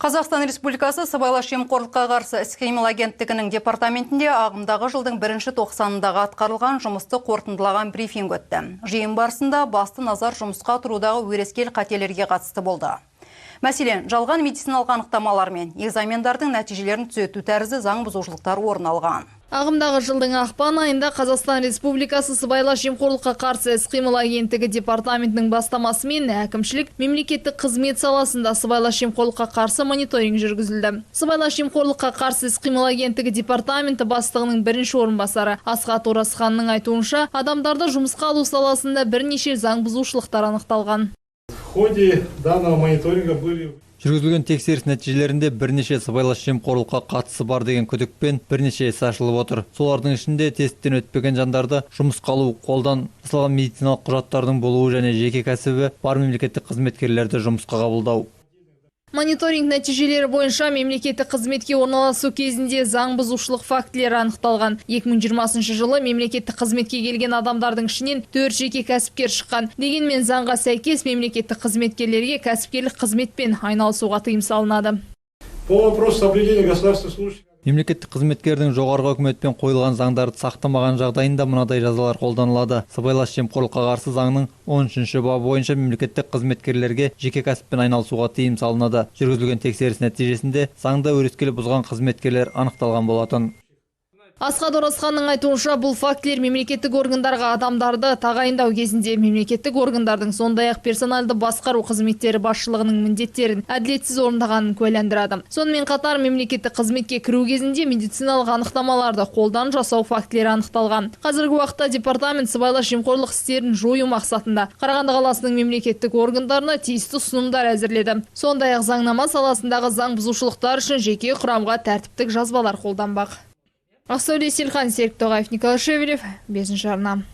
Қазақстан Республикасы сыбайлас жемқорлыққа қарсы іс-қимыл агенттігінің департаментінде ағымдағы жылдың 1-тоқсанындағы атқарылған жұмысты қорытындылаған брифинг өтті. Жиын барысында басты назар жұмысқа тұрудағы өрескел қателерге қатысты болды. Мәселен, жалған медициналық анықтамалар мен экзамендардың нәтижелерін түзету тәрізді заң бұзушылықтар орын алған. Ағымдағы жылдың ақпан айында Қазақстан Республикасы сыбайлас жемқорлыққа қарсы іс-қимыл агенттігі департаментінің бастамасымен әкімшілік мемлекеттік қызмет саласында сыбайлас жемқорлыққа қарсы мониторинг жүргізілді. Сыбайлас жемқорлыққа қарсы іс-қимыл агенттігі департаменті бастығының бірінші орынбасары Асхат Оразханның айтуынша, адамдарды жұмысқа алу саласында бірнеше заң бұзушылықтар анықталған. В ходе данного мониторинга были... Жүргізілген тексеріс нәтижелерінде бірнеше сыбайлас жемқорлыққа қатысы бар деген күдікпен бірнеше іс ашылып отыр. Солардың ішінде тесттен өтпеген жандарды жұмысқа алу, қолдан жасалған медициналық құжаттардың болуы және жеке кәсібі бар мемлекеттік қызметкерлерді жұмысқа қабылдау. Мониторинг нәтижелері бойынша мемлекеттік қызметке орналасу кезінде заң бұзушылық фактілері анықталған. 2020 жылы мемлекеттік қызметке келген адамдардың ішінен 4 жеке кәсіпкер шыққан. Дегенмен заңға сәйкес мемлекеттік қызметкерлерге кәсіпкерлік қызметпен айналысуға тыйым салынады. По вопросу соблюдения государственных служащих. Мемлекеттік қызметкердің жоғарғы үкіметпен қойылған заңдарды сақтамаған жағдайында мынадай жазалар қолданылады. Сыбайлас жемқорлыққа қарсы заңның 13-ші бабы бойынша мемлекеттік қызметкерлерге жеке кәсіппен айналысуға тыйым салынады. Жүргізілген тексеріс нәтижесінде заңды өрескел бұзған қызметкерлер анықталған болатын. Асхат Оразханның айтуынша, бұл фактілер мемлекеттік органдарға адамдарды тағайындау кезінде мемлекеттік органдардың сондай-ақ персоналды басқару қызметтері басшылығының міндеттерін әділетсіз орындағанын куәландырады. Сонымен қатар мемлекеттік қызметке кіру кезінде медициналық анықтамаларды қолдан жасау фактілері анықталған. Қазіргі уақытта департамент сыбайлас жемқорлық істерін жою мақсатында Қарағанды қаласының мемлекеттік органдарына тиісті ұсынымдар әзірледі. Сондай-ақ заңнама саласындағы заң бұзушылықтар үшін жеке құрамға тәртіптік жазбалар қолданбақ. Ақсәуле Селхан, Серік Тоғаев, Николай Шевелев, 5-ші арна.